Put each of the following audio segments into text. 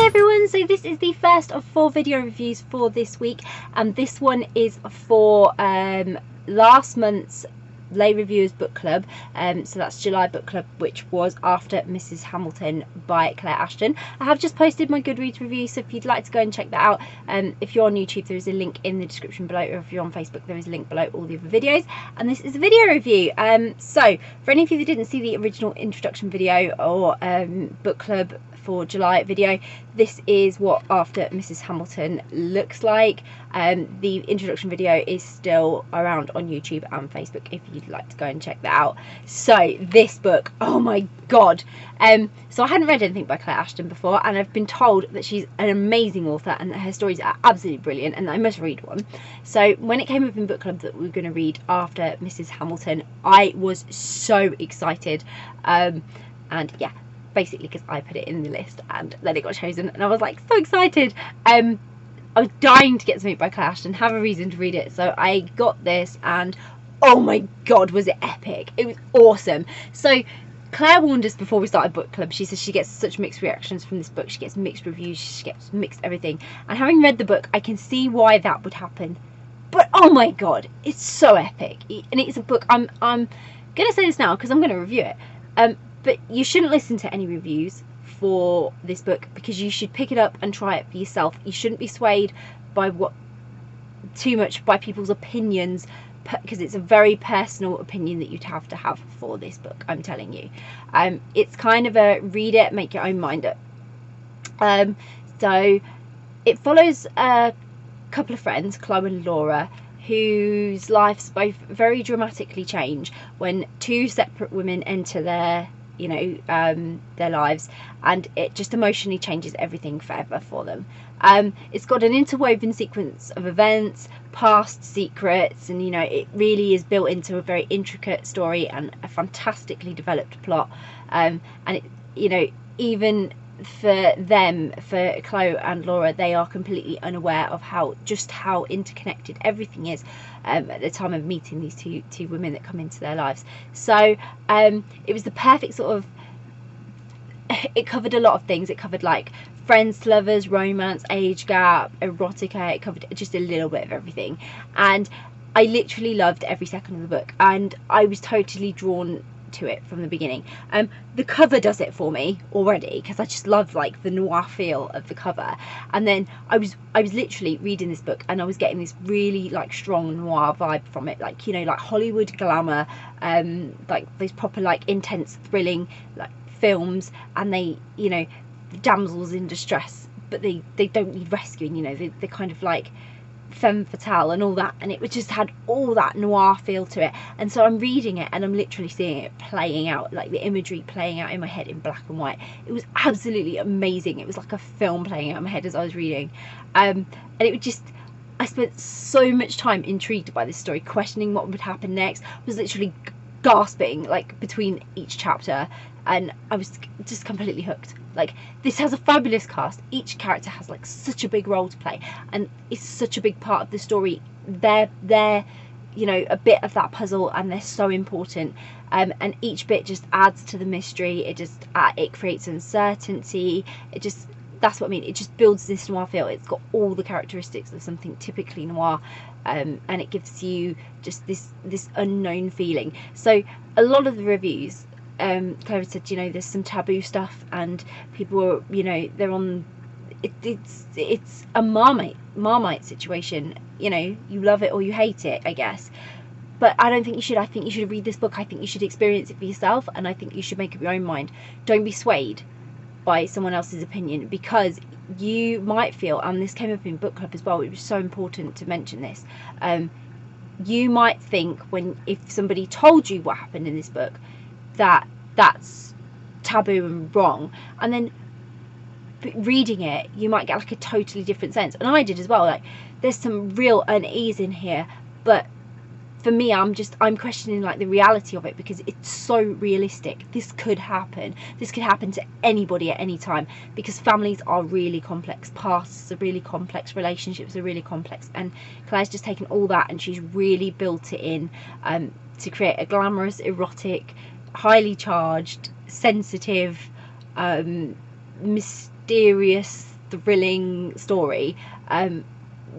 everyone, so this is the first of 4 video reviews for this week, and this one is for last month's Lesbireviewed book club, so that's July book club, which was After Mrs. Hamilton by Clare Ashton. I have just posted my Goodreads review, so if you'd like to go and check that out, if you're on YouTube there is a link in the description below, or if you're on Facebook there is a link below all the other videos. And this is a video review, so for any of you that didn't see the original introduction video or book club for July video, this is what After Mrs. Hamilton looks like. The introduction video is still around on YouTube and Facebook if you'd like to go and check that out. So this book, oh my god, so I hadn't read anything by Clare Ashton before, and I've been told that she's an amazing author and that her stories are absolutely brilliant and that I must read one. So when it came up in book club that we were going to read After Mrs. Hamilton, I was so excited, and yeah, basically because I put it in the list and then it got chosen and I was like so excited. I was dying to get something by Clare Ashton, have a reason to read it, so I got this and oh my god, was it epic. It was awesome. So Claire warned us before we started book club. She says she gets such mixed reactions from this book, she gets mixed reviews, she gets mixed everything, and having read the book I can see why that would happen. But oh my god, it's so epic, and it's a book, I'm gonna say this now because I'm gonna review it, but you shouldn't listen to any reviews for this book because you should pick it up and try it for yourself. You shouldn't be swayed by too much by people's opinions, because it's a very personal opinion that you'd have to have for this book, I'm telling you. It's kind of a read it, make your own mind up. So it follows a couple of friends, Chloe and Laura, whose lives both very dramatically change when 2 separate women enter their lives, and it just emotionally changes everything forever for them. It's got an interwoven sequence of events, past secrets, and it really is built into a very intricate story and a fantastically developed plot, and it, even for them, for Chloe and Laura, they are completely unaware of how interconnected everything is at the time of meeting these two women that come into their lives. So it was the perfect sort of, it covered a lot of things. It covered like friends to lovers, romance, age gap, erotica. It covered just a little bit of everything, and I literally loved every second of the book, and I was totally drawn to it from the beginning. The cover does it for me already because I just love like the noir feel of the cover, and then I was literally reading this book and I was getting this really like strong noir vibe from it, like like Hollywood glamour, like those proper like intense thrilling like films, and they the damsels in distress but they don't need rescuing, they're kind of like femme fatale and all that, and it just had all that noir feel to it. And so I'm reading it and I'm literally seeing it playing out, like the imagery playing out in my head in black and white. It was absolutely amazing. It was like a film playing out in my head as I was reading, and it would just, I spent so much time intrigued by this story, questioning what would happen next. I was literally gasping like between each chapter, and I was just completely hooked. Like, this has a fabulous cast. Each character has like such a big role to play, and it's such a big part of the story. They're a bit of that puzzle, and they're so important, and each bit just adds to the mystery. It creates uncertainty. That's what I mean. It just builds this noir feel. It's got all the characteristics of something typically noir, and it gives you just this unknown feeling. So a lot of the reviews, Claire said, there's some taboo stuff, and people are, they're on it's a marmite situation. You love it or you hate it, I guess. But I don't think you should. I think you should read this book. I think you should experience it for yourself, and I think you should make up your own mind. Don't be swayed by someone else's opinion, because you might feel, and this came up in book club as well, it was so important to mention this, you might think, if somebody told you what happened in this book, that's taboo and wrong, and then reading it you might get like a totally different sense. And I did as well. Like, there's some real unease in here, but for me, I'm questioning like the reality of it, because it's so realistic. This could happen to anybody at any time, because families are really complex, pasts are really complex, relationships are really complex, and Claire's just taken all that and she's really built it in to create a glamorous, erotic, highly charged, sensitive, mysterious thrilling story,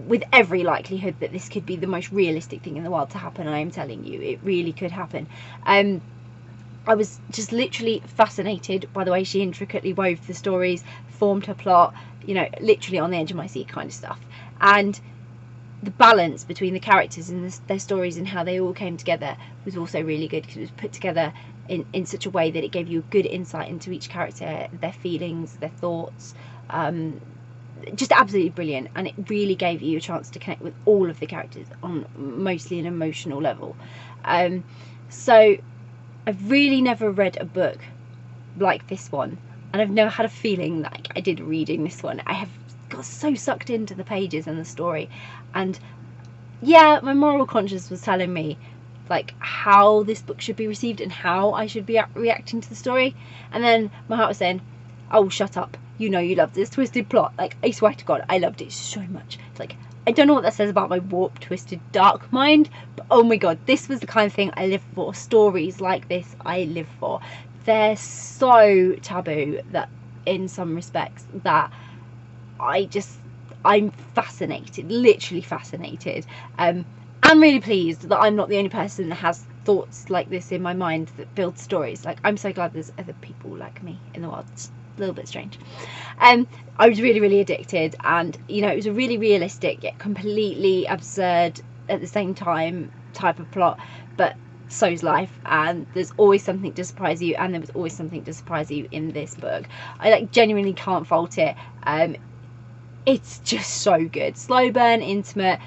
with every likelihood that this could be the most realistic thing in the world to happen. I am telling you, it really could happen. I was just literally fascinated by the way she intricately wove the stories, formed her plot, you know, literally on the edge of my seat kind of stuff. And the balance between the characters and their stories and how they all came together was also really good, because it was put together in such a way that it gave you a good insight into each character, their feelings, their thoughts. Just absolutely brilliant, and it really gave you a chance to connect with all of the characters on mostly an emotional level. So I've really never read a book like this one, and I've never had a feeling like I did reading this one. I have got so sucked into the pages and the story, and yeah, my moral conscience was telling me like how this book should be received and how I should be reacting to the story, and then my heart was saying, oh, shut up, you know you love this twisted plot. Like, I swear to God, I loved it so much. It's like, I don't know what that says about my warped, twisted, dark mind, but oh my God, this was the kind of thing I live for. Stories like this I live for. They're so taboo that in some respects that I'm fascinated, literally fascinated. I'm really pleased that I'm not the only person that has thoughts like this in my mind that build stories. Like, I'm so glad there's other people like me in the world. It's a little bit strange. I was really, really addicted, and you know, it was a really realistic yet completely absurd at the same time type of plot, but so's life, and there's always something to surprise you, and there was always something to surprise you in this book. I like genuinely can't fault it. It's just so good. Slow burn, intimate,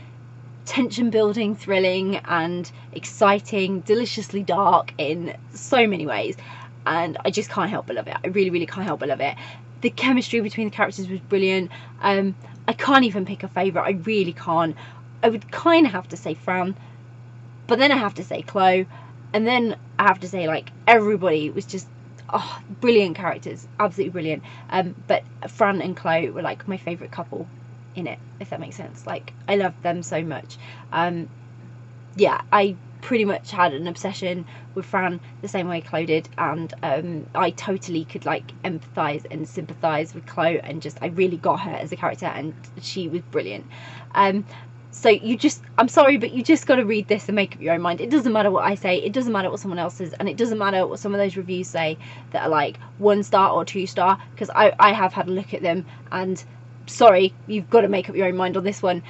tension building, thrilling and exciting, deliciously dark in so many ways, and I just can't help but love it. I really, really can't help but love it. The chemistry between the characters was brilliant. I can't even pick a favourite. I really can't. I would kind of have to say Fran, but then I have to say Chloe, and then I have to say like everybody was just brilliant characters, absolutely brilliant. But Fran and Chloe were like my favourite couple in it, if that makes sense. Like, I loved them so much. Yeah, I pretty much had an obsession with Fran the same way Chloe did, and I totally could like empathise and sympathise with Chloe, and just I really got her as a character, and she was brilliant. So I'm sorry, but you just got to read this and make up your own mind. It doesn't matter what I say, it doesn't matter what someone else says, and it doesn't matter what some of those reviews say that are like 1 star or 2 star, because I have had a look at them, and sorry, you've got to make up your own mind on this one.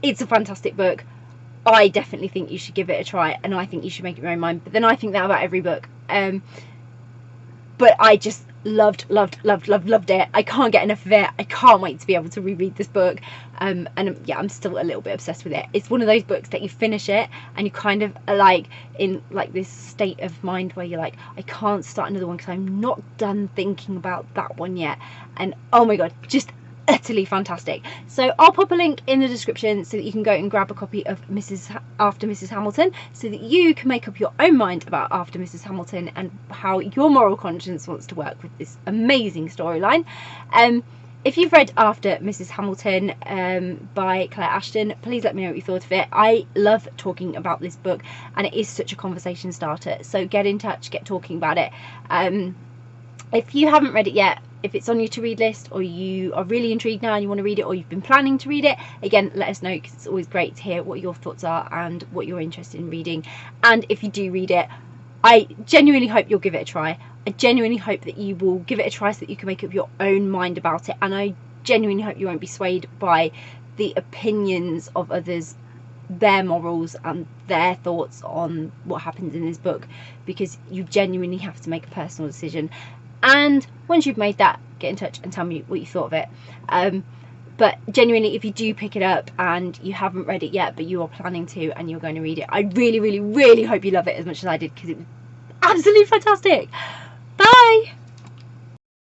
It's a fantastic book. I definitely think you should give it a try, and I think you should make up your own mind. But then I think that about every book. But I just loved it. I can't get enough of it. I can't wait to be able to reread this book. And yeah, I'm still a little bit obsessed with it. It's one of those books that you finish it and you kind of are like in like this state of mind where you're like, I can't start another one because I'm not done thinking about that one yet. And oh my God, just utterly fantastic. So I'll pop a link in the description so that you can go and grab a copy of After Mrs. Hamilton, so that you can make up your own mind about After Mrs. Hamilton and how your moral conscience wants to work with this amazing storyline. If you've read After Mrs. Hamilton by Clare Ashton, please let me know what you thought of it. I love talking about this book, and it is such a conversation starter, so get in touch, get talking about it. If you haven't read it yet, if it's on your to read list, or you are really intrigued now and you want to read it, or you've been planning to read it, again, let us know, because it's always great to hear what your thoughts are and what you're interested in reading. And if you do read it, I genuinely hope you'll give it a try. I genuinely hope that you will give it a try so that you can make up your own mind about it, and I genuinely hope you won't be swayed by the opinions of others, their morals and their thoughts on what happens in this book, because you genuinely have to make a personal decision. And once you've made that, get in touch and tell me what you thought of it. But genuinely, if you do pick it up and you haven't read it yet, but you are planning to and you're going to read it, I really, really, really hope you love it as much as I did, because it was absolutely fantastic.